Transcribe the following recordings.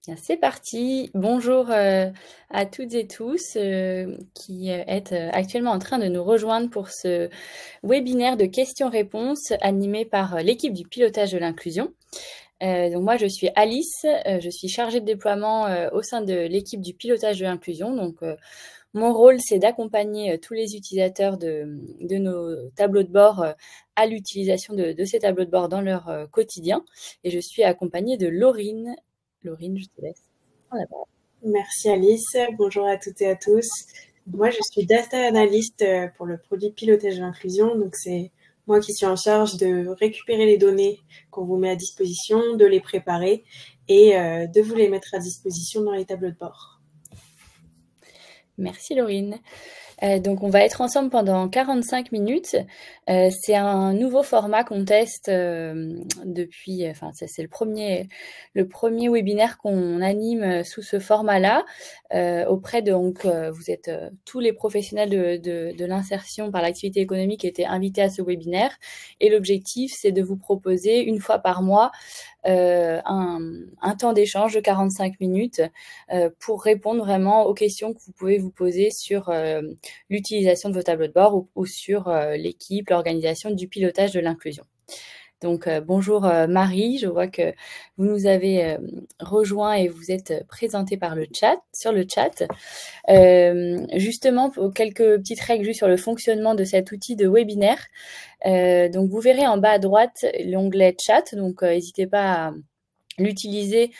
Bien, c'est parti. Bonjour à toutes et tous qui êtes actuellement en train de nous rejoindre pour ce webinaire de questions-réponses animé par l'équipe du pilotage de l'inclusion. Donc moi, je suis Alice, je suis chargée de déploiement au sein de l'équipe du pilotage de l'inclusion. Donc mon rôle, c'est d'accompagner tous les utilisateurs de nos tableaux de bord à l'utilisation de ces tableaux de bord dans leur quotidien. Et je suis accompagnée de Laurine. Laurine, je te laisse prendre la parole. Merci Alice, bonjour à toutes et à tous. Moi je suis data analyst pour le produit pilotage de l'inclusion, donc c'est moi qui suis en charge de récupérer les données qu'on vous met à disposition, de les préparer et de vous les mettre à disposition dans les tableaux de bord. Merci Laurine. Donc on va être ensemble pendant 45 minutes. C'est un nouveau format qu'on teste depuis, enfin c'est le premier webinaire qu'on anime sous ce format-là auprès de, donc vous êtes tous les professionnels de l'insertion par l'activité économique étaient invités à ce webinaire et l'objectif c'est de vous proposer une fois par mois un temps d'échange de 45 minutes pour répondre vraiment aux questions que vous pouvez vous poser sur l'utilisation de vos tableaux de bord ou sur l'équipe, l'organisation du pilotage de l'inclusion. Donc bonjour Marie, je vois que vous nous avez rejoint et vous êtes présentée sur le chat. Justement, pour quelques petites règles juste sur le fonctionnement de cet outil de webinaire. Donc vous verrez en bas à droite l'onglet chat, donc n'hésitez pas à l'utiliser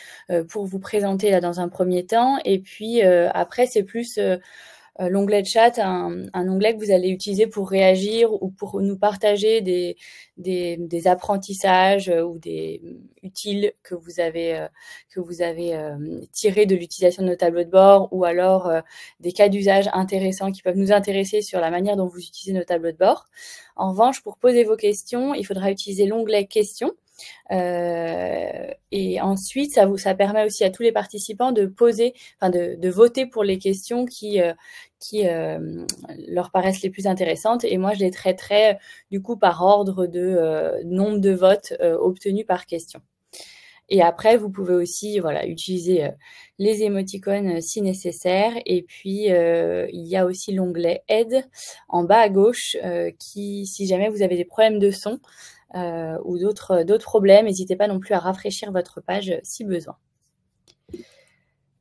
pour vous présenter là dans un premier temps. Et puis après, c'est plus l'onglet de chat, un onglet que vous allez utiliser pour réagir ou pour nous partager des apprentissages ou des utiles que vous avez tirés de l'utilisation de nos tableaux de bord ou alors des cas d'usage intéressants qui peuvent nous intéresser sur la manière dont vous utilisez nos tableaux de bord. En revanche, pour poser vos questions, il faudra utiliser l'onglet questions. Et ensuite, ça permet aussi à tous les participants de poser, enfin de voter pour les questions qui leur paraissent les plus intéressantes. Et moi, je les traiterai du coup par ordre de nombre de votes obtenus par question. Et après, vous pouvez aussi utiliser les émoticônes si nécessaire. Et puis, il y a aussi l'onglet Aide en bas à gauche qui, si jamais vous avez des problèmes de son ou d'autres problèmes, n'hésitez pas non plus à rafraîchir votre page si besoin.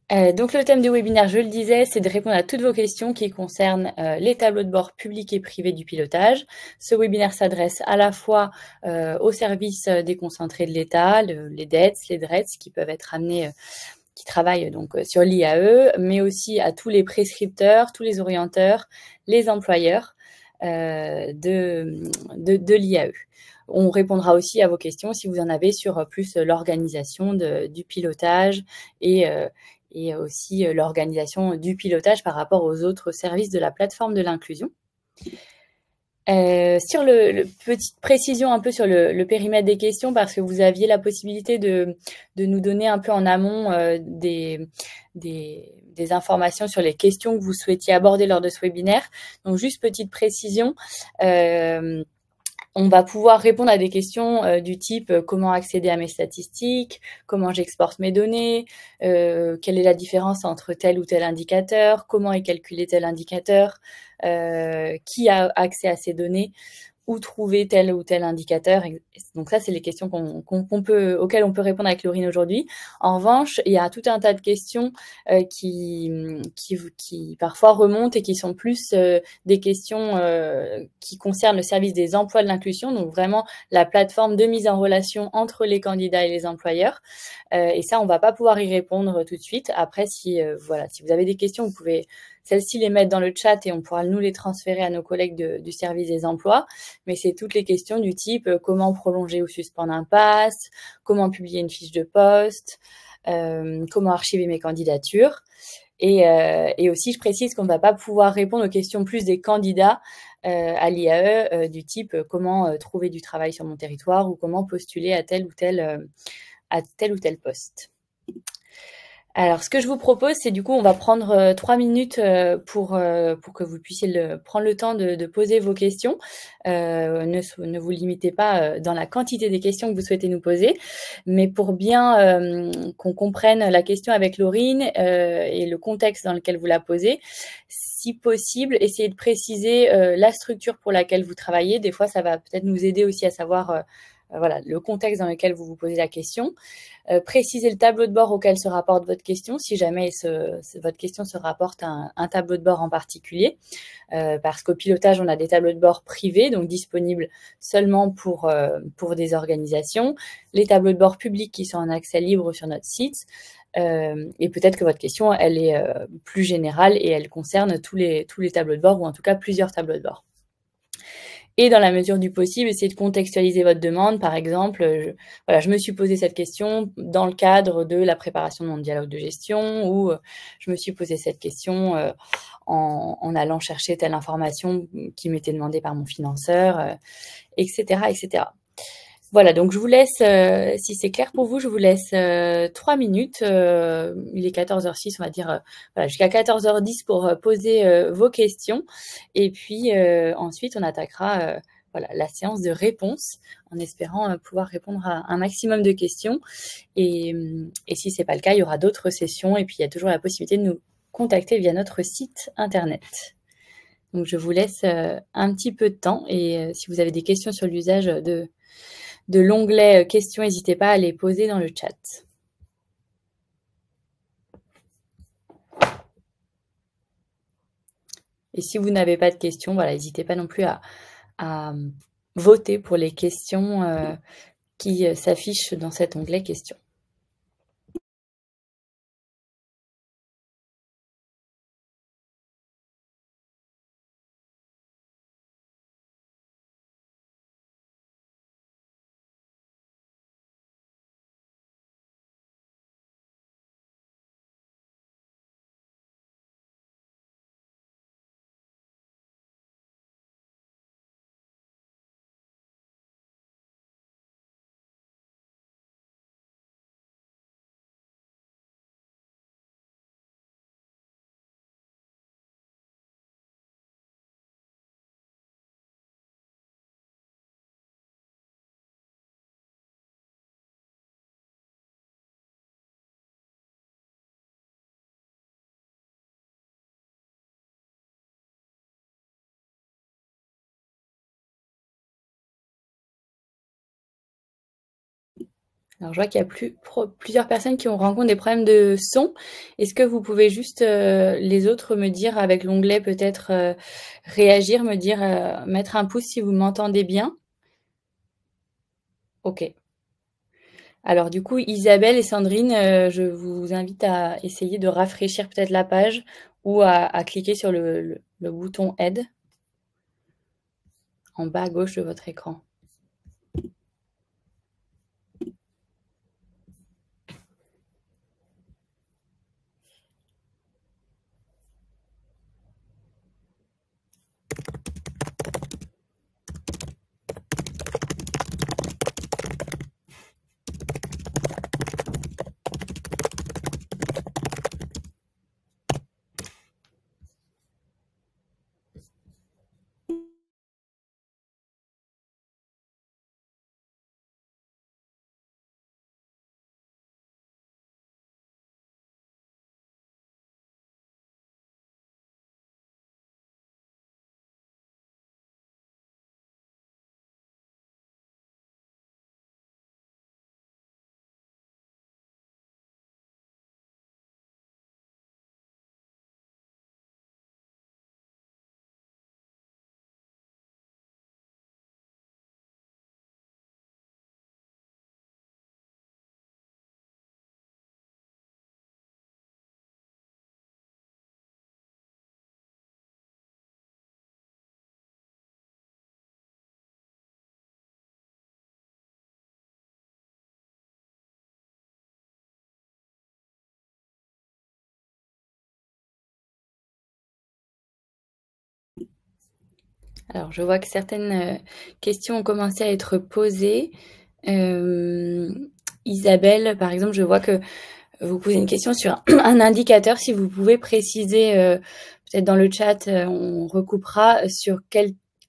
Donc le thème du webinaire, je le disais, c'est de répondre à toutes vos questions qui concernent les tableaux de bord publics et privés du pilotage. Ce webinaire s'adresse à la fois aux services déconcentrés de l'État, les DETS, les DRETS, qui peuvent être amenés, qui travaillent donc sur l'IAE, mais aussi à tous les prescripteurs, tous les orienteurs, les employeurs de l'IAE. On répondra aussi à vos questions si vous en avez sur plus l'organisation du pilotage et aussi l'organisation du pilotage par rapport aux autres services de la plateforme de l'inclusion. Sur petite précision un peu sur le périmètre des questions, parce que vous aviez la possibilité de nous donner un peu en amont des informations sur les questions que vous souhaitiez aborder lors de ce webinaire. Donc juste petite précision, on va pouvoir répondre à des questions du type comment accéder à mes statistiques, comment j'exporte mes données, quelle est la différence entre tel ou tel indicateur, comment est calculé tel indicateur, qui a accès à ces données, où trouver tel ou tel indicateur. Donc ça, c'est les questions auxquelles on peut répondre avec Laurine aujourd'hui. En revanche, il y a tout un tas de questions qui parfois remontent et qui sont plus des questions qui concernent le service des emplois de l'inclusion, donc vraiment la plateforme de mise en relation entre les candidats et les employeurs. Et ça, on va pas pouvoir y répondre tout de suite. Après, si vous avez des questions, vous pouvez celles-ci les mettre dans le chat et on pourra nous les transférer à nos collègues du service des emplois. Mais c'est toutes les questions du type comment prolonger ou suspendre un pass, comment publier une fiche de poste, comment archiver mes candidatures. Et aussi, je précise qu'on ne va pas pouvoir répondre aux questions plus des candidats à l'IAE du type comment trouver du travail sur mon territoire ou comment postuler à tel ou tel poste. Alors, ce que je vous propose, c'est du coup, on va prendre 3 minutes pour que vous puissiez prendre le temps de poser vos questions. Ne vous limitez pas dans la quantité des questions que vous souhaitez nous poser, mais pour bien qu'on comprenne la question avec Laurine et le contexte dans lequel vous la posez, si possible, essayez de préciser la structure pour laquelle vous travaillez. Des fois, ça va peut-être nous aider aussi à savoir voilà, le contexte dans lequel vous vous posez la question. Précisez le tableau de bord auquel se rapporte votre question, si jamais votre question se rapporte à un tableau de bord en particulier, parce qu'au pilotage, on a des tableaux de bord privés, donc disponibles seulement pour des organisations, les tableaux de bord publics qui sont en accès libre sur notre site, et peut-être que votre question, elle est plus générale et elle concerne tous les tableaux de bord, ou en tout cas plusieurs tableaux de bord. Et dans la mesure du possible, essayez de contextualiser votre demande. Par exemple, je me suis posé cette question dans le cadre de la préparation de mon dialogue de gestion, ou je me suis posé cette question en allant chercher telle information qui m'était demandée par mon financeur, etc., etc. Voilà, donc je vous laisse, si c'est clair pour vous, je vous laisse 3 minutes. Il est 14h06, on va dire voilà, jusqu'à 14h10 pour poser vos questions. Et puis ensuite, on attaquera voilà, la séance de réponse en espérant pouvoir répondre à un maximum de questions. Et si ce n'est pas le cas, il y aura d'autres sessions. Et puis, il y a toujours la possibilité de nous contacter via notre site internet. Donc, je vous laisse un petit peu de temps. Et si vous avez des questions sur l'usage de l'onglet questions, n'hésitez pas à les poser dans le chat. Et si vous n'avez pas de questions, voilà, n'hésitez pas non plus à voter pour les questions qui s'affichent dans cet onglet questions. Alors, je vois qu'il y a plusieurs personnes qui rencontrent des problèmes de son. Est-ce que vous pouvez juste, les autres, me dire avec l'onglet peut-être réagir, me dire, mettre un pouce si vous m'entendez bien? Ok. Alors du coup, Isabelle et Sandrine, je vous invite à essayer de rafraîchir peut-être la page ou à cliquer sur le bouton Aide en bas à gauche de votre écran. Alors, je vois que certaines questions ont commencé à être posées. Isabelle, par exemple, je vois que vous poser une question sur un indicateur. Si vous pouvez préciser, peut-être dans le chat, on recoupera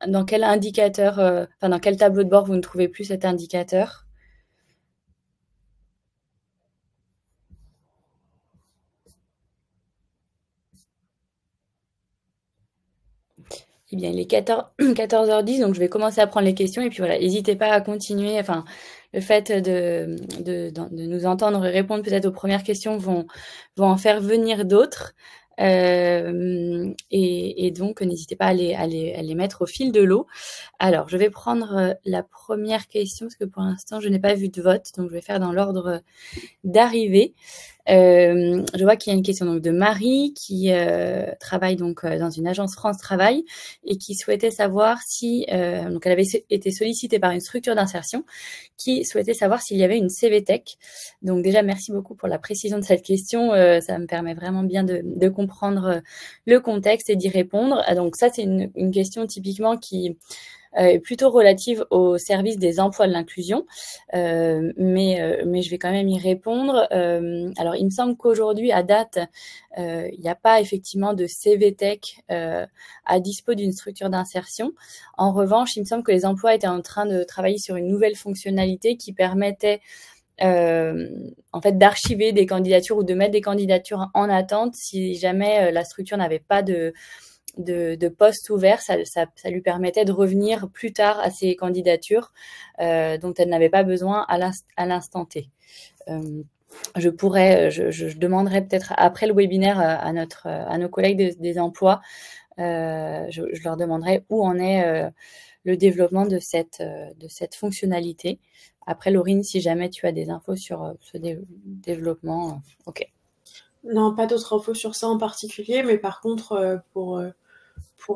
dans quel indicateur, dans quel tableau de bord vous ne trouvez plus cet indicateur. Eh bien, il est 14h10, donc je vais commencer à prendre les questions. Et puis voilà, n'hésitez pas à continuer. Enfin, le fait de nous entendre répondre peut-être aux premières questions vont en faire venir d'autres. Et donc, n'hésitez pas à les mettre au fil de l'eau. Alors, je vais prendre la première question, parce que pour l'instant, je n'ai pas vu de vote. Donc, je vais faire dans l'ordre d'arrivée. Je vois qu'il y a une question donc de Marie qui travaille donc dans une agence France Travail et qui souhaitait savoir si donc elle avait été sollicitée par une structure d'insertion qui souhaitait savoir s'il y avait une CVTech. Donc déjà merci beaucoup pour la précision de cette question, ça me permet vraiment bien de comprendre le contexte et d'y répondre. Donc ça c'est une question typiquement qui est plutôt relative au service des emplois de l'inclusion, mais je vais quand même y répondre. Alors, il me semble qu'aujourd'hui, à date, il n'y a pas effectivement de CVTech à dispo d'une structure d'insertion. En revanche, il me semble que les emplois étaient en train de travailler sur une nouvelle fonctionnalité qui permettait en fait d'archiver des candidatures ou de mettre des candidatures en attente si jamais la structure n'avait pas de postes ouverts, ça lui permettait de revenir plus tard à ces candidatures dont elle n'avait pas besoin à l'instant T. Je demanderai peut-être après le webinaire à nos collègues des emplois, je leur demanderai où en est le développement de cette fonctionnalité. Après, Laurine, si jamais tu as des infos sur ce développement, ok. Non, pas d'autres infos sur ça en particulier, mais par contre, pour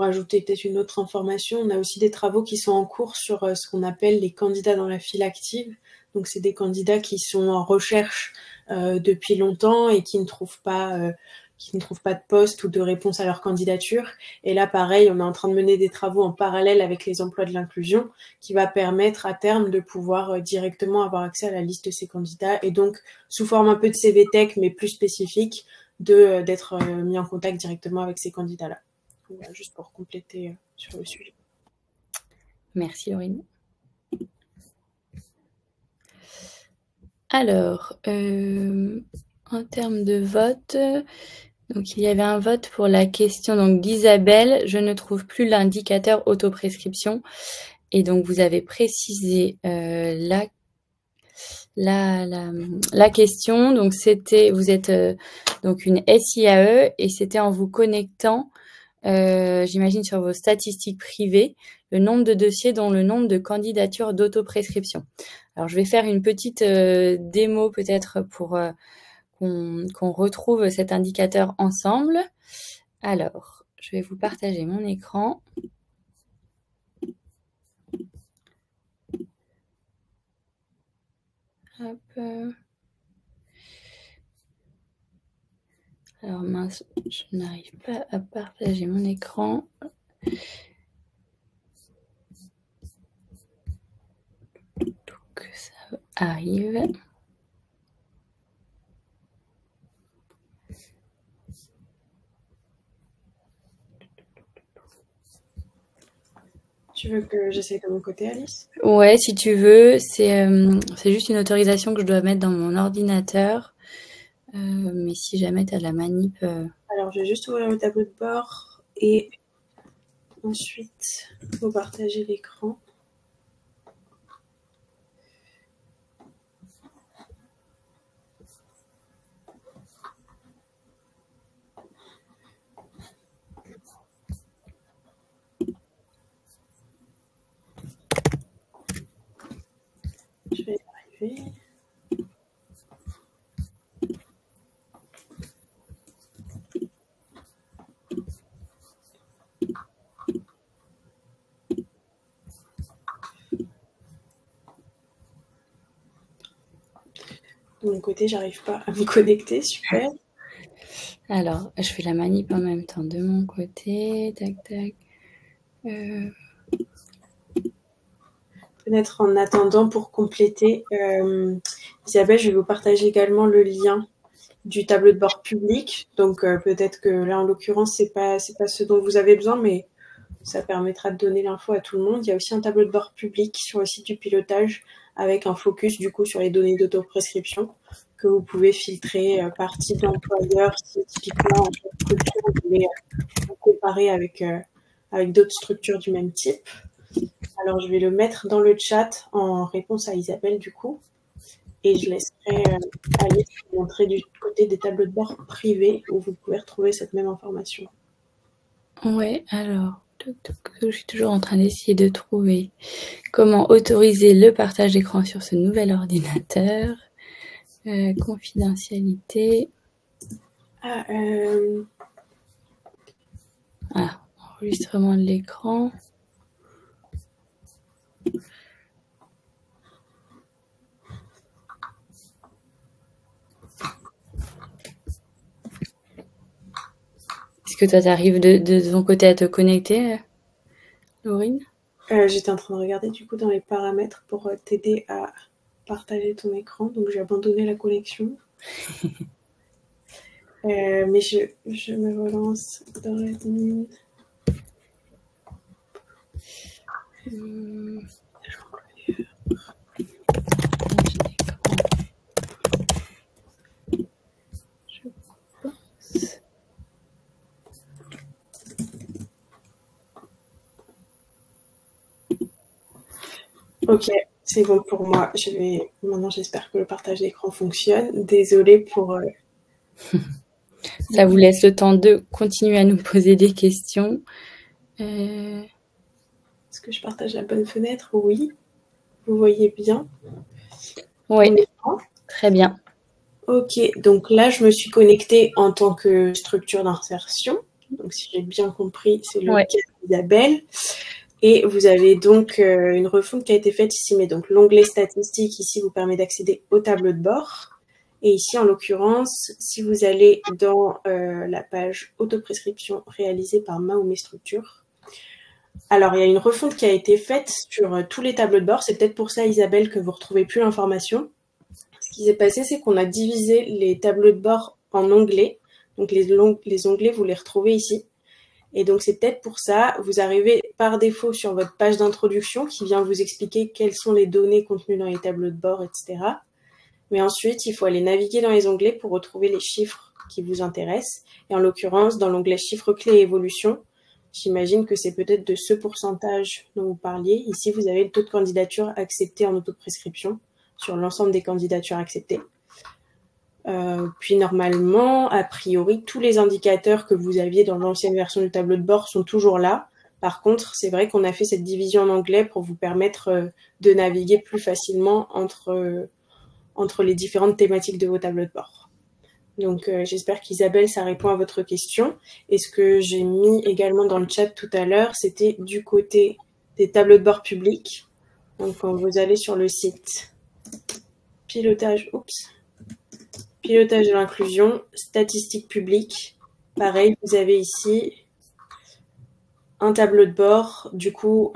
ajouter peut-être une autre information, on a aussi des travaux qui sont en cours sur ce qu'on appelle les candidats dans la file active. Donc, c'est des candidats qui sont en recherche depuis longtemps et qui ne trouvent pas de poste ou de réponse à leur candidature. Et là, pareil, on est en train de mener des travaux en parallèle avec les emplois de l'inclusion qui va permettre à terme de pouvoir directement avoir accès à la liste de ces candidats et donc, sous forme un peu de CVTech, mais plus spécifique, d'être mis en contact directement avec ces candidats-là. Voilà, juste pour compléter sur le sujet. Merci Laurine. Alors, en termes de vote, donc il y avait un vote pour la question donc d'Isabelle. Je ne trouve plus l'indicateur autoprescription. Et donc vous avez précisé la question. Donc vous êtes donc une SIAE et c'était en vous connectant, j'imagine sur vos statistiques privées, le nombre de dossiers dont le nombre de candidatures d'autoprescription. Alors je vais faire une petite démo peut-être pour qu'on retrouve cet indicateur ensemble. Alors, je vais vous partager mon écran. Hop. Alors mince, je n'arrive pas à partager mon écran. Donc ça arrive. Tu veux que j'essaye de mon côté, Alice? Ouais, si tu veux. C'est juste une autorisation que je dois mettre dans mon ordinateur. Mais si jamais tu as la manip... Alors, je vais juste ouvrir le tableau de bord et ensuite, vous partager l'écran. Je vais y arriver. De mon côté, j'arrive pas à me connecter, super. Alors, je fais la manip en même temps de mon côté. Tac, tac. Peut-être en attendant pour compléter, Isabelle, je vais vous partager également le lien du tableau de bord public. Donc peut-être que là, en l'occurrence, c'est pas ce dont vous avez besoin, mais ça permettra de donner l'info à tout le monde. Il y a aussi un tableau de bord public sur le site du pilotage avec un focus du coup sur les données d'autoprescription que vous pouvez filtrer par type d'employeur, si typiquement en structure vous voulez comparer avec d'autres structures du même type. Alors je vais le mettre dans le chat en réponse à Isabelle du coup, et je laisserai Alice vous montrer du côté des tableaux de bord privés où vous pouvez retrouver cette même information. Ouais, alors, je suis toujours en train d'essayer de trouver comment autoriser le partage d'écran sur ce nouvel ordinateur. Confidentialité. Enregistrement de l'écran. Est-ce que toi, tu arrives de ton côté à te connecter, Laurine? J'étais en train de regarder du coup dans les paramètres pour t'aider à partager ton écran, donc j'ai abandonné la connexion. Mais je me relance dans l'admin. Ok, c'est bon pour moi. Maintenant, j'espère que le partage d'écran fonctionne. Désolée pour. Ça vous laisse le temps de continuer à nous poser des questions. Est-ce que je partage la bonne fenêtre? Oui. Vous voyez bien? Oui, très bien. Ok, donc là, je me suis connectée en tant que structure d'insertion. Donc, si j'ai bien compris, c'est le cas d'Isabelle. Et vous avez donc une refonte qui a été faite ici, mais donc l'onglet statistiques ici vous permet d'accéder au tableau de bord. Et ici, en l'occurrence, si vous allez dans la page autoprescription réalisée par Mahomet Structure, alors il y a une refonte qui a été faite sur tous les tableaux de bord. C'est peut-être pour ça, Isabelle, que vous ne retrouvez plus l'information. Ce qui s'est passé, c'est qu'on a divisé les tableaux de bord en onglets. Donc les onglets, vous les retrouvez ici. Et donc, c'est peut-être pour ça, vous arrivez par défaut sur votre page d'introduction qui vient vous expliquer quelles sont les données contenues dans les tableaux de bord, etc. Mais ensuite, il faut aller naviguer dans les onglets pour retrouver les chiffres qui vous intéressent. Et en l'occurrence, dans l'onglet chiffres clés et évolution, j'imagine que c'est peut-être de ce pourcentage dont vous parliez. Ici, vous avez le taux de candidature accepté en autoprescription sur l'ensemble des candidatures acceptées. Puis normalement, a priori, tous les indicateurs que vous aviez dans l'ancienne version du tableau de bord sont toujours là. Par contre, c'est vrai qu'on a fait cette division en anglais pour vous permettre de naviguer plus facilement entre les différentes thématiques de vos tableaux de bord. Donc j'espère qu'Isabelle, ça répond à votre question. Et ce que j'ai mis également dans le chat tout à l'heure, c'était du côté des tableaux de bord publics. Donc quand vous allez sur le site pilotage de l'inclusion, statistiques publiques. Pareil, vous avez ici un tableau de bord, du coup,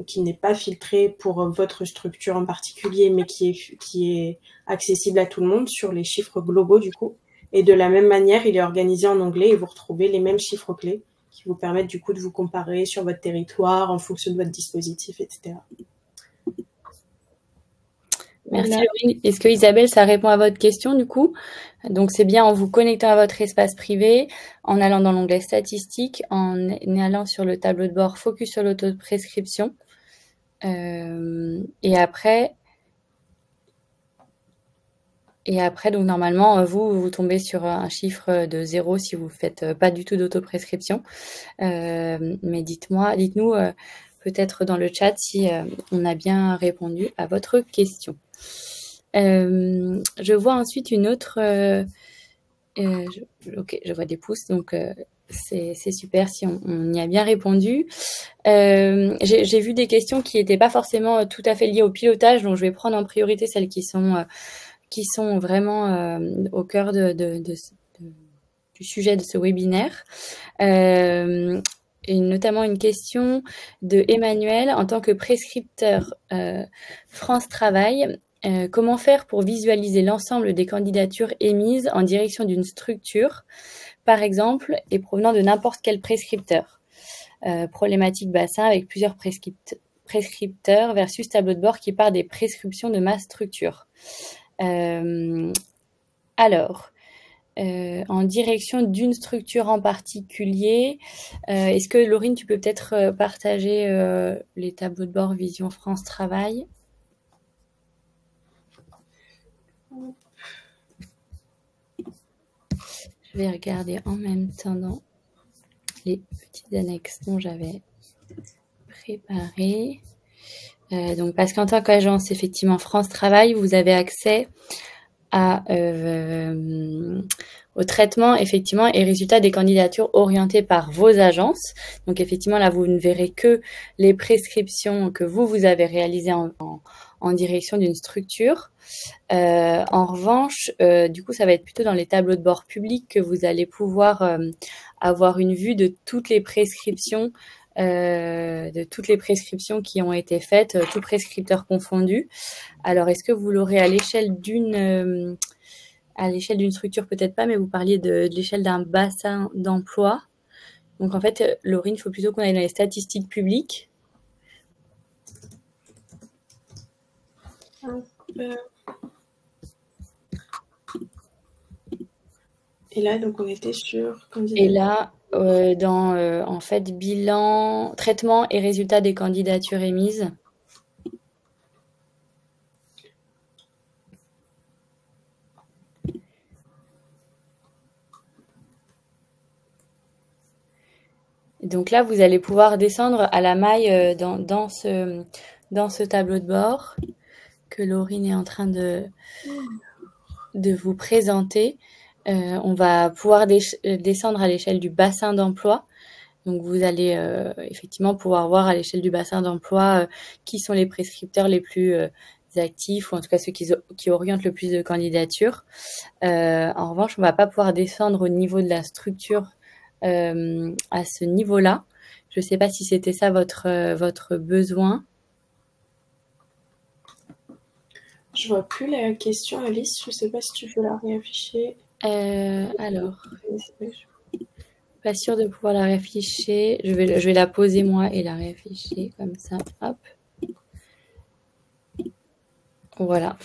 qui n'est pas filtré pour votre structure en particulier, mais qui est accessible à tout le monde sur les chiffres globaux, du coup. Et de la même manière, il est organisé en anglais et vous retrouvez les mêmes chiffres clés qui vous permettent, du coup, de vous comparer sur votre territoire en fonction de votre dispositif, etc. Merci Laurine. Est-ce que Isabelle, ça répond à votre question du coup? Donc c'est bien en vous connectant à votre espace privé, en allant dans l'onglet statistiques, en allant sur le tableau de bord focus sur l'autoprescription. Et après, donc normalement, vous tombez sur un chiffre de 0 si vous ne faites pas du tout d'autoprescription. Mais dites-nous peut-être dans le chat si on a bien répondu à votre question. Je vois ensuite une autre. Ok, je vois des pouces, donc c'est super si on y a bien répondu. J'ai vu des questions qui n'étaient pas forcément tout à fait liées au pilotage, donc je vais prendre en priorité celles qui sont vraiment au cœur du sujet de ce webinaire. Et notamment une question de Emmanuel. En tant que prescripteur France Travail, Comment faire pour visualiser l'ensemble des candidatures émises en direction d'une structure, par exemple, et provenant de n'importe quel prescripteur? Problématique bassin avec plusieurs prescripteurs versus tableau de bord qui part des prescriptions de ma structure. Alors, en direction d'une structure en particulier, est-ce que Laurine, tu peux peut-être partager les tableaux de bord Vision France Travail? Je vais regarder en même temps dans les petites annexes dont j'avais préparées. Donc, parce qu'en tant qu'agence, effectivement, France Travail, vous avez accès au traitement, effectivement, et résultats des candidatures orientées par vos agences. Donc, effectivement, là, vous ne verrez que les prescriptions que vous avez réalisées en direction d'une structure. En revanche, du coup, ça va être plutôt dans les tableaux de bord publics que vous allez pouvoir avoir une vue de toutes les prescriptions qui ont été faites, tout prescripteur confondu. Alors, est-ce que vous l'aurez à l'échelle d'une structure, peut-être pas, mais vous parliez de l'échelle d'un bassin d'emploi. Donc, en fait, Laurine, il faut plutôt qu'on aille dans les statistiques publiques. Et là, donc, on était sur candidature. Et là, dans, en fait, bilan, traitement et résultats des candidatures émises. Donc là, vous allez pouvoir descendre à la maille dans ce tableau de bord que Laurine est en train de vous présenter. On va pouvoir descendre à l'échelle du bassin d'emploi. Donc, vous allez effectivement pouvoir voir à l'échelle du bassin d'emploi qui sont les prescripteurs les plus actifs, ou en tout cas ceux qui orientent le plus de candidatures. En revanche, on ne va pas pouvoir descendre au niveau de la structure à ce niveau-là. Je ne sais pas si c'était ça votre besoin. Je vois plus la question, Alice. Je ne sais pas si tu peux la réafficher. Alors, pas sûre de pouvoir la réafficher. Je vais la poser moi et la réafficher comme ça. Hop. Voilà.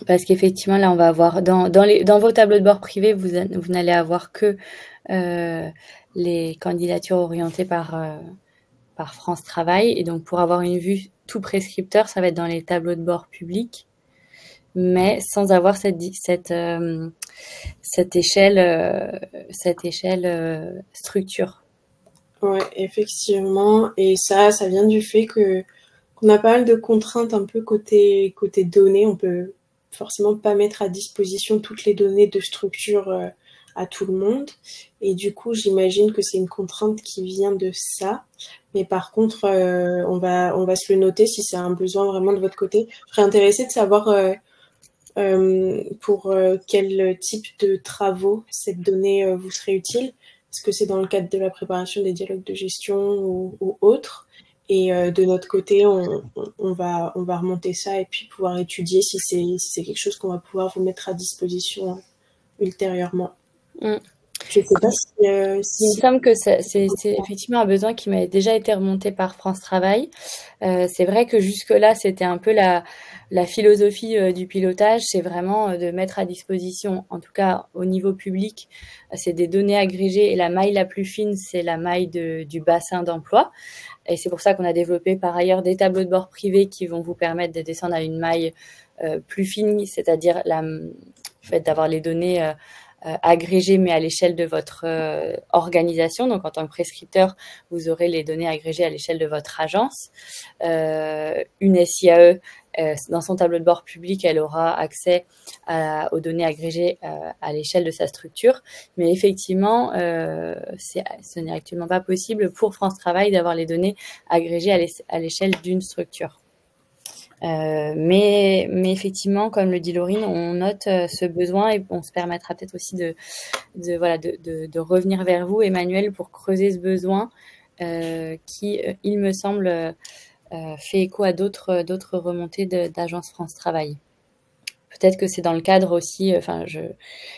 Parce qu'effectivement, là, on va avoir dans vos tableaux de bord privés, vous n'allez avoir que les candidatures orientées par France Travail. Et donc, pour avoir une vue tout prescripteur, ça va être dans les tableaux de bord publics, mais sans avoir cette échelle structure. Ouais, effectivement. Et ça vient du fait qu'on a pas mal de contraintes un peu côté données. On peut forcément pas mettre à disposition toutes les données de structure à tout le monde. Et du coup, j'imagine que c'est une contrainte qui vient de ça. Mais par contre, on va se le noter si c'est un besoin vraiment de votre côté. Je serais intéressée de savoir pour quel type de travaux cette donnée vous serait utile. Est-ce que c'est dans le cadre de la préparation des dialogues de gestion ou autre? Et de notre côté, on va remonter ça et puis pouvoir étudier si c'est quelque chose qu'on va pouvoir vous mettre à disposition ultérieurement. Je ne sais pas si... Il me semble que c'est effectivement un besoin qui m'a déjà été remonté par France Travail. C'est vrai que jusque-là, c'était un peu la philosophie du pilotage, c'est vraiment de mettre à disposition, en tout cas au niveau public, c'est des données agrégées, et la maille la plus fine, c'est la maille du bassin d'emploi. Et c'est pour ça qu'on a développé par ailleurs des tableaux de bord privés qui vont vous permettre de descendre à une maille plus fine, c'est-à-dire le fait d'avoir les données agrégées, mais à l'échelle de votre organisation. Donc, en tant que prescripteur, vous aurez les données agrégées à l'échelle de votre agence. Une SIAE, dans son tableau de bord public, elle aura accès aux données agrégées à l'échelle de sa structure. Mais effectivement, ce n'est actuellement pas possible pour France Travail d'avoir les données agrégées à l'échelle d'une structure. Mais effectivement, comme le dit Laurine, on note ce besoin et on se permettra peut-être aussi de revenir vers vous, Emmanuel, pour creuser ce besoin qui, il me semble, fait écho à d'autres remontées d'Agence France Travail. Peut-être que c'est dans le cadre aussi, enfin,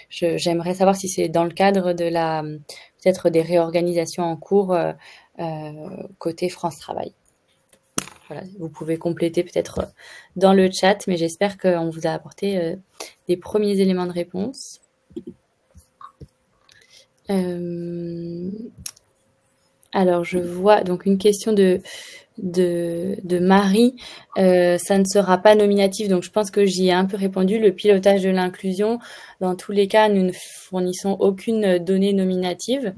j'aimerais savoir si c'est dans le cadre de peut-être des réorganisations en cours côté France Travail. Voilà, vous pouvez compléter peut-être dans le chat, mais j'espère qu'on vous a apporté des premiers éléments de réponse. Alors, je vois donc une question de Marie. Ça ne sera pas nominatif, donc je pense que j'y ai un peu répondu. Le pilotage de l'inclusion, dans tous les cas, nous ne fournissons aucune donnée nominative.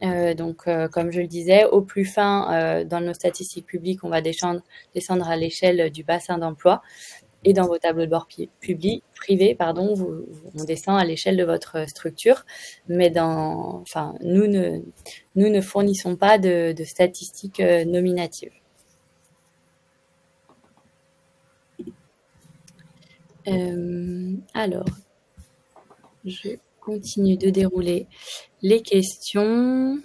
Donc, comme je le disais, au plus fin, dans nos statistiques publiques, on va descendre à l'échelle du bassin d'emploi. Et dans vos tableaux de bord privés, on descend à l'échelle de votre structure. Mais nous ne fournissons pas de statistiques nominatives. Alors, je continue de dérouler les questions.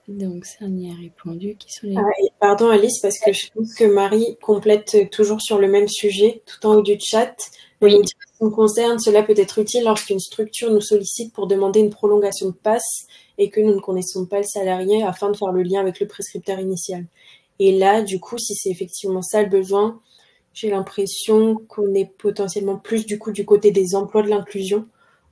Donc, ça, on y a répondu. Qui sont les... Pardon Alice, parce que je pense que Marie complète toujours sur le même sujet, tout en haut du chat. Oui. En ce qui concerne, cela peut être utile lorsqu'une structure nous sollicite pour demander une prolongation de passe et que nous ne connaissons pas le salarié afin de faire le lien avec le prescripteur initial. Et là, du coup, si c'est effectivement ça le besoin, j'ai l'impression qu'on est potentiellement plus du côté des emplois de l'inclusion,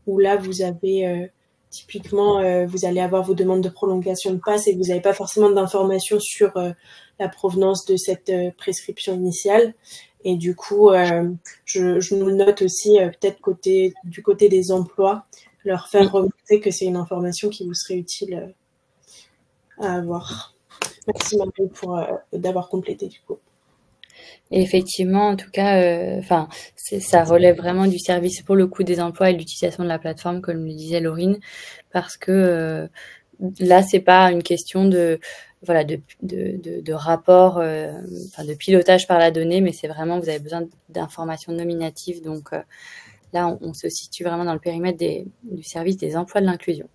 où là, vous avez... typiquement, vous allez avoir vos demandes de prolongation de passe et vous n'avez pas forcément d'informations sur la provenance de cette prescription initiale. Et du coup, je nous note aussi peut-être du côté des emplois, leur faire remonter que c'est une information qui vous serait utile à avoir. Merci Marie d'avoir complété du coup. Et effectivement, en tout cas, ça relève vraiment du service pour le coup des emplois et de l'utilisation de la plateforme, comme le disait Laurine, parce que là, c'est pas une question de rapport, de pilotage par la donnée, mais c'est vraiment, vous avez besoin d'informations nominatives. Donc là, on se situe vraiment dans le périmètre du service des emplois de l'inclusion.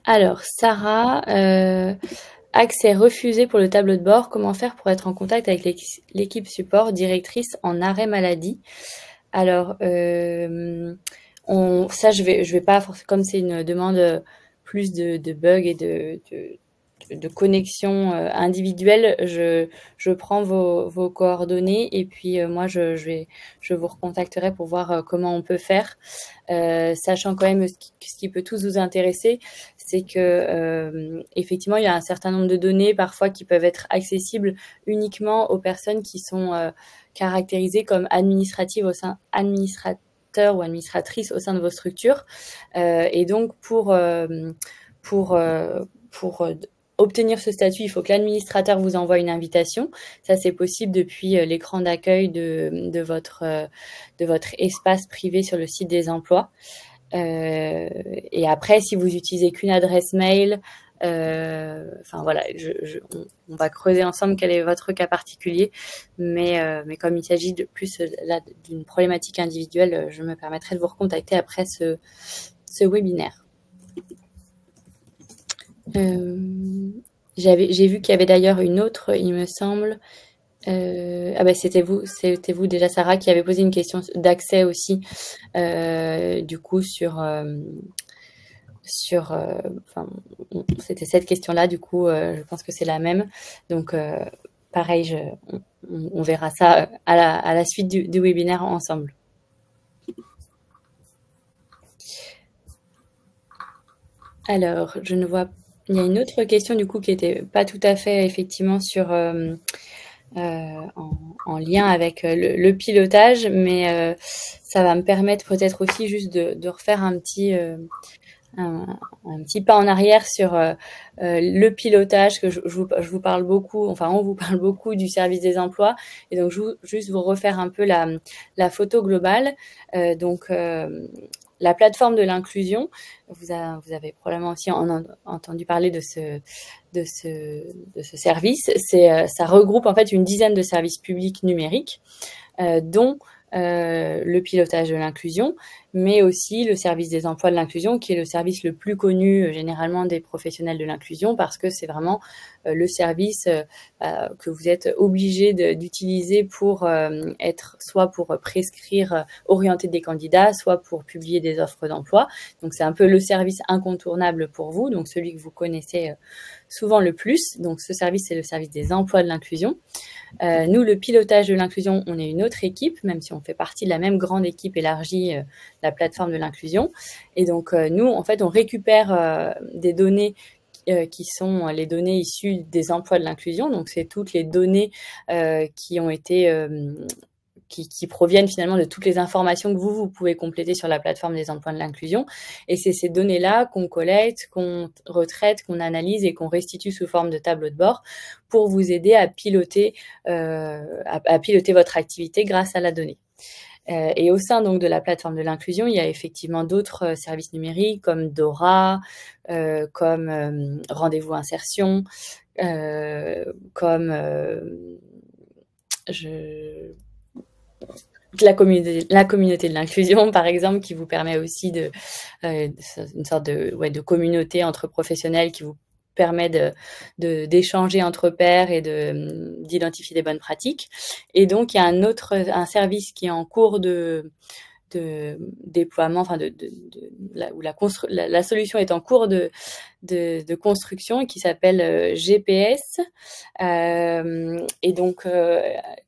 Alors, Sarah, accès refusé pour le tableau de bord. Comment faire pour être en contact avec l'équipe support, directrice en arrêt maladie? Alors, je vais pas forcément, comme c'est une demande plus de bugs et de connexion individuelle, je prends vos coordonnées et puis moi je vous recontacterai pour voir comment on peut faire, sachant quand même ce qui peut tous vous intéresser, c'est que effectivement il y a un certain nombre de données parfois qui peuvent être accessibles uniquement aux personnes qui sont caractérisées comme administratives ou administratrices au sein de vos structures, et donc pour obtenir ce statut, il faut que l'administrateur vous envoie une invitation. Ça, c'est possible depuis l'écran d'accueil de votre espace privé sur le site des emplois. Et après, si vous utilisez qu'une adresse mail, on va creuser ensemble quel est votre cas particulier. Mais comme il s'agit d'une problématique individuelle, je me permettrai de vous recontacter après ce webinaire. J'ai vu qu'il y avait d'ailleurs une autre, il me semble. C'était vous déjà, Sarah, qui avait posé une question d'accès aussi, du coup c'était cette question-là, du coup, je pense que c'est la même. Donc, pareil, on verra ça à la suite du webinaire ensemble. Alors, je ne vois. Il y a une autre question du coup qui n'était pas tout à fait effectivement en lien avec le pilotage, mais ça va me permettre peut-être aussi juste de refaire un petit pas en arrière sur le pilotage, que je vous parle beaucoup, enfin on vous parle beaucoup du service des emplois, et donc juste vous refaire un peu la photo globale. la plateforme de l'inclusion, vous avez probablement aussi entendu parler de ce service. Ça regroupe en fait une dizaine de services publics numériques, dont le pilotage de l'inclusion, mais aussi le service des emplois de l'inclusion, qui est le service le plus connu généralement des professionnels de l'inclusion, parce que c'est vraiment le service que vous êtes obligé d'utiliser pour être soit pour prescrire, orienter des candidats, soit pour publier des offres d'emploi. Donc c'est un peu le service incontournable pour vous, donc celui que vous connaissez souvent le plus. Donc ce service, c'est le service des emplois de l'inclusion. Nous, le pilotage de l'inclusion, on est une autre équipe, même si on fait partie de la même grande équipe élargie, la plateforme de l'inclusion. Et donc, nous, en fait, on récupère des données qui sont les données issues des emplois de l'inclusion. Donc, c'est toutes les données qui ont été qui proviennent finalement de toutes les informations que vous pouvez compléter sur la plateforme des emplois de l'inclusion. Et c'est ces données-là qu'on collecte, qu'on retraite, qu'on analyse et qu'on restitue sous forme de tableau de bord pour vous aider à piloter votre activité grâce à la donnée. Et au sein donc de la plateforme de l'inclusion, il y a effectivement d'autres services numériques comme Dora, comme Rendez-vous Insertion, comme la communauté de l'inclusion, par exemple, qui vous permet aussi une sorte de communauté entre professionnels qui vous permet d'échanger entre pairs et d'identifier des bonnes pratiques. Et donc, il y a un service qui est en cours de déploiement, enfin où la solution est en cours de construction, et qui s'appelle GPS. Et donc,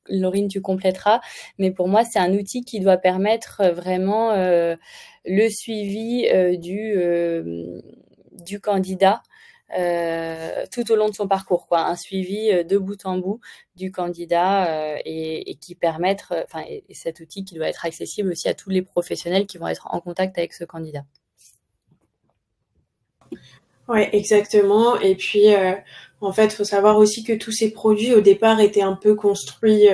Laurine, tu compléteras. Mais pour moi, c'est un outil qui doit permettre vraiment le suivi du candidat tout au long de son parcours, quoi, un suivi de bout en bout du candidat et qui permettre, et cet outil qui doit être accessible aussi à tous les professionnels qui vont être en contact avec ce candidat. Ouais, exactement. Et puis, en fait, il faut savoir aussi que tous ces produits, au départ, étaient un peu construits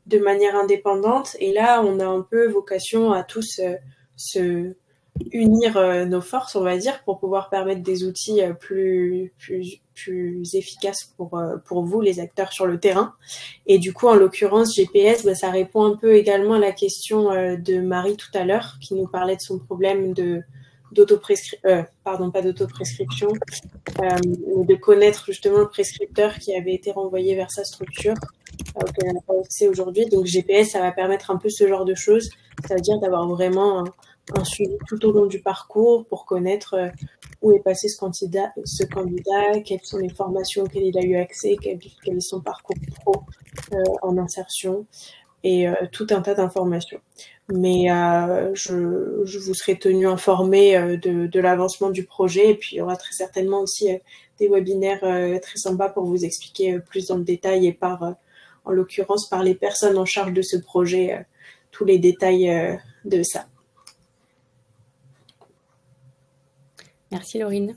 de manière indépendante. Et là, on a un peu vocation à tous se unir nos forces, on va dire, pour pouvoir permettre des outils plus efficaces pour vous, les acteurs sur le terrain. Et du coup, en l'occurrence, GPS, ça répond un peu également à la question de Marie tout à l'heure, qui nous parlait de son problème de connaître justement le prescripteur qui avait été renvoyé vers sa structure, auquel elle n'a pas accès aujourd'hui. Donc GPS, ça va permettre un peu ce genre de choses. Ça veut dire d'avoir vraiment un suivi tout au long du parcours pour connaître où est passé ce candidat, quelles sont les formations auxquelles il a eu accès, quel est son parcours pro en insertion, et tout un tas d'informations. Mais je vous serai tenu informé de l'avancement du projet, et puis il y aura très certainement aussi des webinaires très sympas pour vous expliquer plus dans le détail, et en l'occurrence par les personnes en charge de ce projet, tous les détails de ça. Merci Laurine.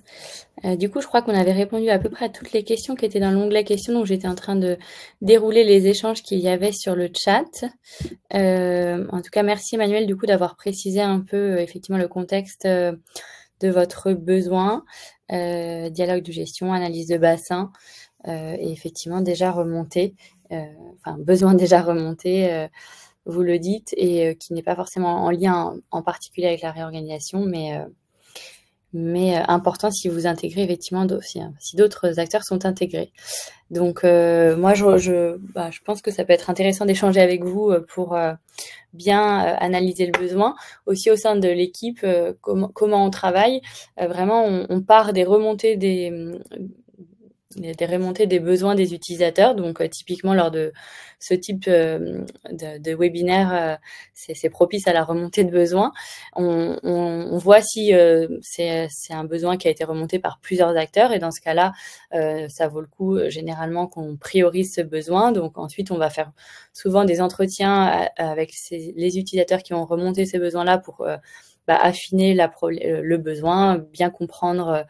Du coup, je crois qu'on avait répondu à peu près à toutes les questions qui étaient dans l'onglet questions, donc j'étais en train de dérouler les échanges qu'il y avait sur le chat. En tout cas, merci Emmanuel du coup d'avoir précisé un peu effectivement le contexte de votre besoin, dialogue de gestion, analyse de bassin, et effectivement déjà remonté, besoin déjà remonté, vous le dites, et qui n'est pas forcément en lien en particulier avec la réorganisation, mais important si vous intégrez effectivement si d'autres acteurs sont intégrés. Donc moi je pense que ça peut être intéressant d'échanger avec vous pour bien analyser le besoin. Aussi au sein de l'équipe, comment on travaille. Vraiment on part des remontées des remontées des besoins des utilisateurs. Donc, typiquement, lors de ce type de webinaire, c'est propice à la remontée de besoins. On voit si c'est un besoin qui a été remonté par plusieurs acteurs. Et dans ce cas-là, ça vaut le coup, généralement, qu'on priorise ce besoin. Donc, ensuite, on va faire souvent des entretiens avec les utilisateurs qui ont remonté ces besoins-là pour affiner le besoin, bien comprendre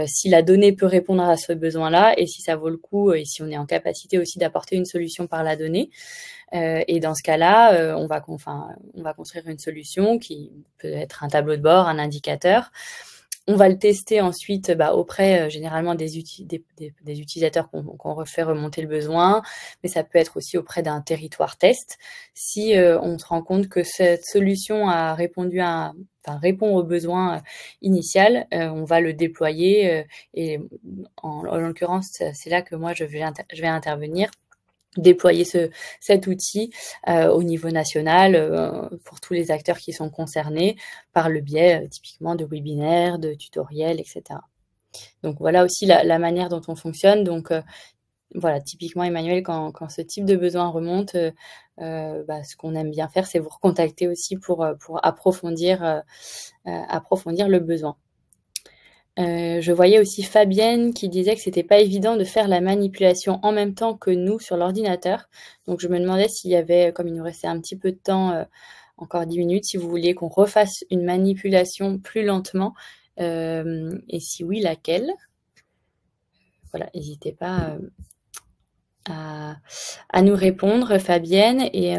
si la donnée peut répondre à ce besoin-là et si ça vaut le coup et si on est en capacité aussi d'apporter une solution par la donnée. Et dans ce cas-là, on va construire une solution qui peut être un tableau de bord, un indicateur. On va le tester ensuite auprès généralement des utilisateurs qu'on refait remonter le besoin, mais ça peut être aussi auprès d'un territoire test. Si on se rend compte que cette solution a répond aux besoins initial, on va le déployer et en l'occurrence, c'est là que moi je vais intervenir. Déployer cet outil au niveau national pour tous les acteurs qui sont concernés par le biais typiquement de webinaires, de tutoriels, etc. Donc voilà aussi la manière dont on fonctionne. Donc voilà, typiquement Emmanuel, quand ce type de besoin remonte, ce qu'on aime bien faire, c'est vous recontacter aussi pour approfondir le besoin. Je voyais aussi Fabienne qui disait que c'était pas évident de faire la manipulation en même temps que nous sur l'ordinateur. Donc je me demandais s'il y avait, comme il nous restait un petit peu de temps, encore 10 minutes, si vous vouliez qu'on refasse une manipulation plus lentement. Et si oui, laquelle? Voilà, n'hésitez pas à nous répondre, Fabienne. Et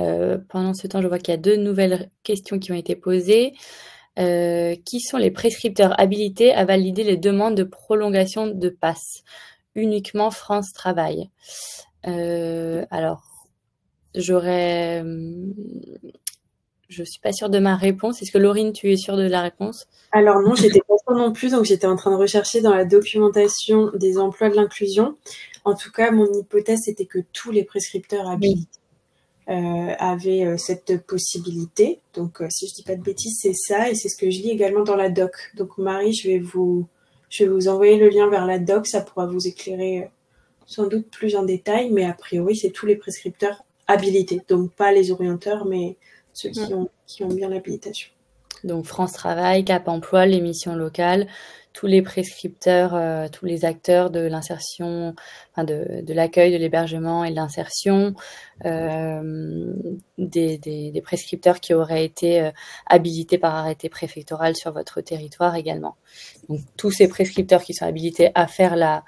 pendant ce temps, je vois qu'il y a 2 nouvelles questions qui ont été posées. Qui sont les prescripteurs habilités à valider les demandes de prolongation de passe? Uniquement France Travail. Alors, je suis pas sûre de ma réponse. Est-ce que Laurine, tu es sûre de la réponse? Alors non, j'étais pas sûre non plus, donc j'étais en train de rechercher dans la documentation des emplois de l'inclusion. En tout cas, mon hypothèse, c'était que tous les prescripteurs habilités avaient cette possibilité. Donc, si je dis pas de bêtises, c'est ça, et c'est ce que je lis également dans la doc. Donc, Marie, je vais vous envoyer le lien vers la doc, ça pourra vous éclairer sans doute plus en détail, mais a priori, c'est tous les prescripteurs habilités, donc pas les orienteurs, mais ceux qui ont bien l'habilitation. Donc France Travail, Cap Emploi, les missions locales, tous les prescripteurs, tous les acteurs de l'insertion, de l'accueil, de l'hébergement et de l'insertion, des prescripteurs qui auraient été habilités par arrêté préfectoral sur votre territoire également. Donc tous ces prescripteurs qui sont habilités à faire la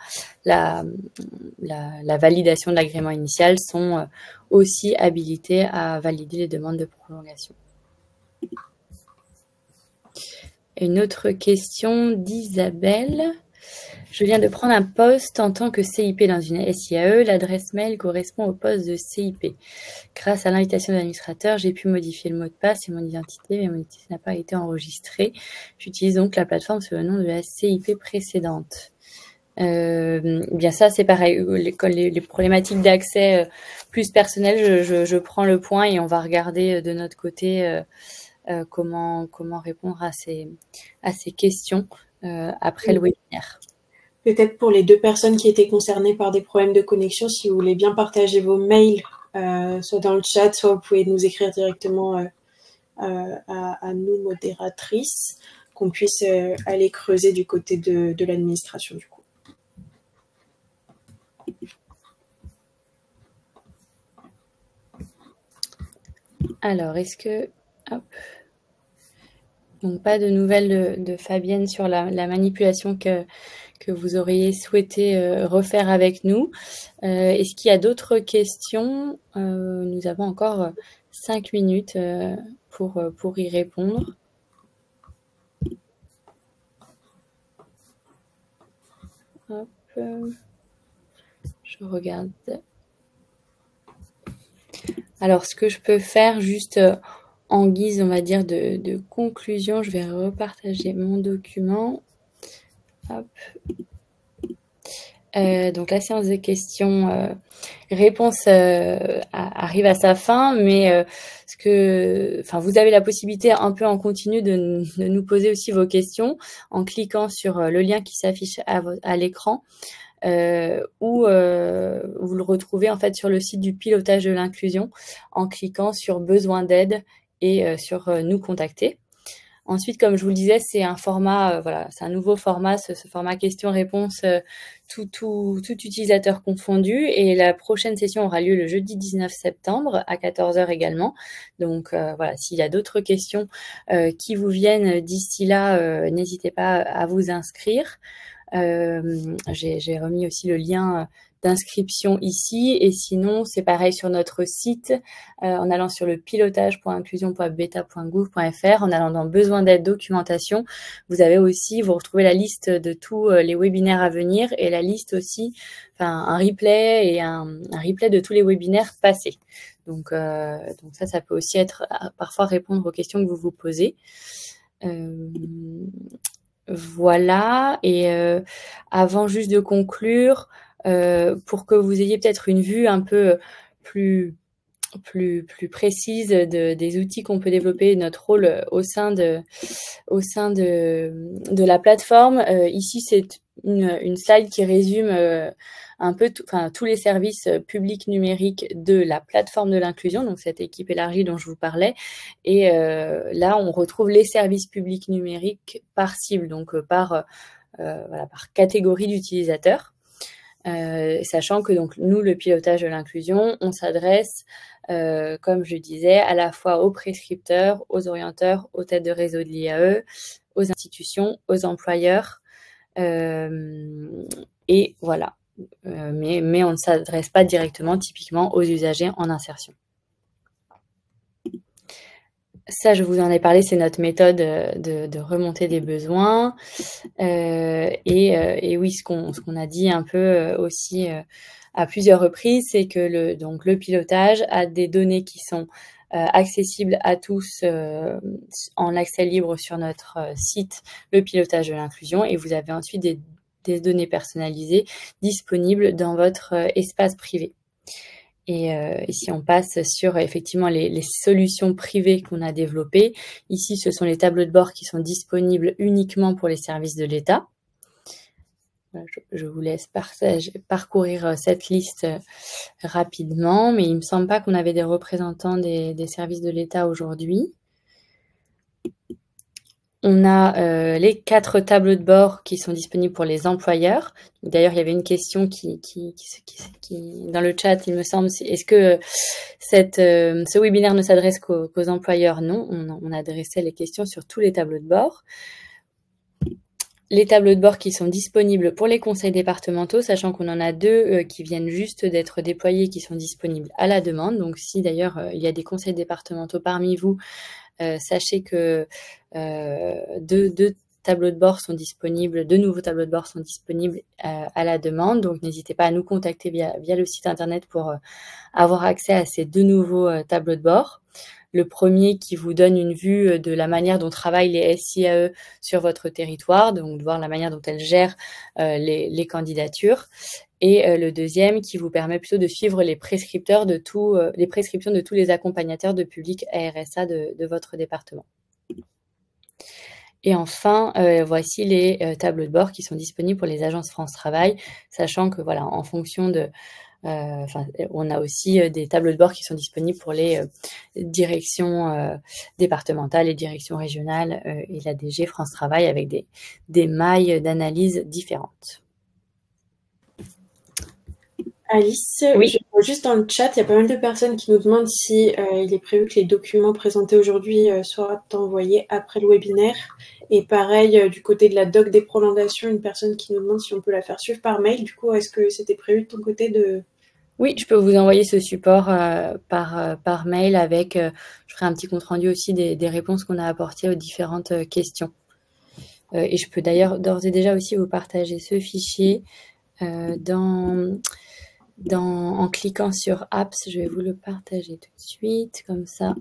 validation de l'agrément initial sont aussi habilités à valider les demandes de prolongation. Une autre question d'Isabelle. Je viens de prendre un poste en tant que CIP dans une SIAE. L'adresse mail correspond au poste de CIP. Grâce à l'invitation de l'administrateur, j'ai pu modifier le mot de passe et mon identité, mais mon identité n'a pas été enregistrée. J'utilise donc la plateforme sous le nom de la CIP précédente. Bien ça, c'est pareil. Les problématiques d'accès plus personnelles, je prends le point et on va regarder de notre côté comment répondre à ces questions après le webinaire. Peut-être pour les 2 personnes qui étaient concernées par des problèmes de connexion, si vous voulez bien partager vos mails, soit dans le chat, soit vous pouvez nous écrire directement à nous, modératrices, qu'on puisse aller creuser du côté de l'administration du coup. Alors, est-ce que... Hop. Donc, pas de nouvelles de Fabienne sur la manipulation que vous auriez souhaité refaire avec nous. Est-ce qu'il y a d'autres questions? Nous avons encore 5 minutes pour y répondre. Hop. Je regarde. Alors, ce que je peux faire juste en guise, on va dire, de conclusion, je vais repartager mon document. Hop. Donc la séance de questions-réponses arrive à sa fin, mais vous avez la possibilité un peu en continu de nous poser aussi vos questions en cliquant sur le lien qui s'affiche à l'écran. Ou vous le retrouvez en fait sur le site du pilotage de l'inclusion en cliquant sur besoin d'aide et sur nous contacter. Ensuite, comme je vous le disais, c'est un format, c'est un nouveau format, ce format questions-réponses, tout utilisateur confondu. Et la prochaine session aura lieu le jeudi 19 septembre à 14h également. Donc s'il y a d'autres questions qui vous viennent d'ici là, n'hésitez pas à vous inscrire. J'ai remis aussi le lien d'inscription ici, et sinon c'est pareil sur notre site, en allant sur le pilotage.inclusion.beta.gouv.fr, en allant dans besoin d'aide documentation, vous retrouvez la liste de tous les webinaires à venir, et la liste aussi, un replay et un replay de tous les webinaires passés. Donc ça peut aussi être parfois répondre aux questions que vous vous posez. Voilà, et avant juste de conclure, pour que vous ayez peut-être une vue un peu plus précise des outils qu'on peut développer, notre rôle au sein de la plateforme. Ici, c'est une slide qui résume un peu tous les services publics numériques de la plateforme de l'inclusion, donc cette équipe élargie dont je vous parlais. Et là, on retrouve les services publics numériques par cible, donc par catégorie d'utilisateurs. Sachant que donc nous, le pilotage de l'inclusion, on s'adresse, comme je disais, à la fois aux prescripteurs, aux orienteurs, aux têtes de réseau de l'IAE, aux institutions, aux employeurs, et voilà. Mais on ne s'adresse pas directement, typiquement, aux usagers en insertion. Ça, je vous en ai parlé, c'est notre méthode de remontée des besoins. Et oui, ce qu'on a dit un peu aussi à plusieurs reprises, c'est que le pilotage a des données qui sont accessibles à tous en accès libre sur notre site, le pilotage de l'inclusion, et vous avez ensuite des données personnalisées disponibles dans votre espace privé. Et si on passe sur effectivement les solutions privées qu'on a développées, ici ce sont les tableaux de bord qui sont disponibles uniquement pour les services de l'État. Je vous laisse parcourir cette liste rapidement, mais il ne me semble pas qu'on avait des représentants des services de l'État aujourd'hui. On a les 4 tableaux de bord qui sont disponibles pour les employeurs. D'ailleurs, il y avait une question qui dans le chat, il me semble, est-ce que ce webinaire ne s'adresse qu'aux employeurs? Non, on adressait les questions sur tous les tableaux de bord. Les tableaux de bord qui sont disponibles pour les conseils départementaux, sachant qu'on en a 2 qui viennent juste d'être déployés, qui sont disponibles à la demande. Donc si d'ailleurs il y a des conseils départementaux parmi vous, sachez que 2 tableaux de bord sont disponibles, 2 nouveaux tableaux de bord sont disponibles à la demande. Donc n'hésitez pas à nous contacter via le site internet pour avoir accès à ces 2 nouveaux tableaux de bord. Le premier qui vous donne une vue de la manière dont travaillent les SIAE sur votre territoire, donc de voir la manière dont elles gèrent les candidatures. Et le deuxième qui vous permet plutôt de suivre les prescriptions de tous les accompagnateurs de public RSA de votre département. Et enfin, voici les tableaux de bord qui sont disponibles pour les agences France Travail, sachant que voilà, en fonction de on a aussi des tableaux de bord qui sont disponibles pour les directions départementales et directions régionales et la DG France Travail avec des mailles d'analyse différentes. Alice, oui. Je vois juste dans le chat, il y a pas mal de personnes qui nous demandent si il est prévu que les documents présentés aujourd'hui soient envoyés après le webinaire. Et pareil, du côté de la doc des prolongations, une personne qui nous demande si on peut la faire suivre par mail. Du coup, est-ce que c'était prévu de ton côté de... Oui, je peux vous envoyer ce support par mail avec, je ferai un petit compte-rendu aussi des réponses qu'on a apportées aux différentes questions. Et je peux d'ailleurs d'ores et déjà aussi vous partager ce fichier en cliquant sur Apps. Je vais vous le partager tout de suite, comme ça,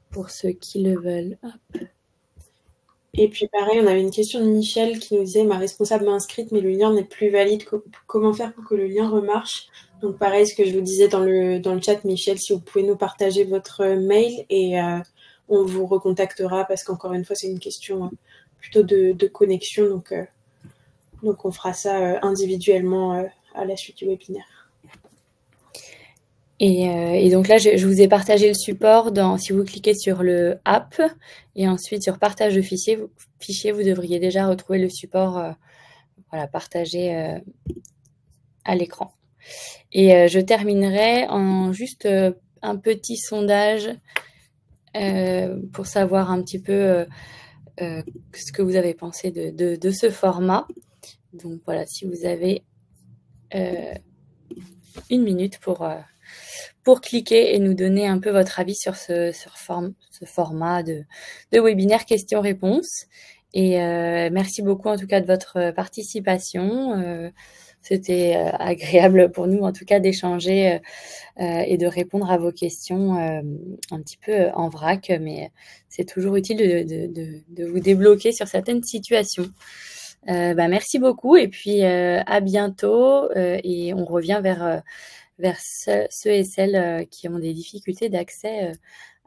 pour ceux qui le veulent. Hop. Et puis pareil, on avait une question de Michel qui nous disait « Ma responsable m'a inscrite, mais le lien n'est plus valide. Comment faire pour que le lien remarche ?» Donc pareil, ce que je vous disais dans le chat, Michel, si vous pouvez nous partager votre mail et on vous recontactera parce qu'encore une fois, c'est une question plutôt de connexion. Donc on fera ça individuellement à la suite du webinaire. Et donc là, je vous ai partagé le support si vous cliquez sur le app et ensuite sur partage de fichier, vous devriez déjà retrouver le support partagé à l'écran. Et je terminerai en juste un petit sondage pour savoir un petit peu ce que vous avez pensé de ce format. Donc voilà, si vous avez 1 minute pour cliquer et nous donner un peu votre avis sur ce format de webinaire questions-réponses. Et merci beaucoup en tout cas de votre participation. C'était agréable pour nous en tout cas d'échanger et de répondre à vos questions un petit peu en vrac, mais c'est toujours utile de vous débloquer sur certaines situations. Merci beaucoup et puis à bientôt et on revient vers ceux et celles qui ont des difficultés d'accès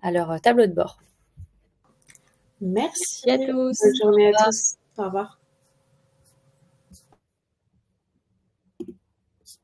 à leur tableau de bord. Merci. Merci à tous. Bonne journée à tous. Au revoir.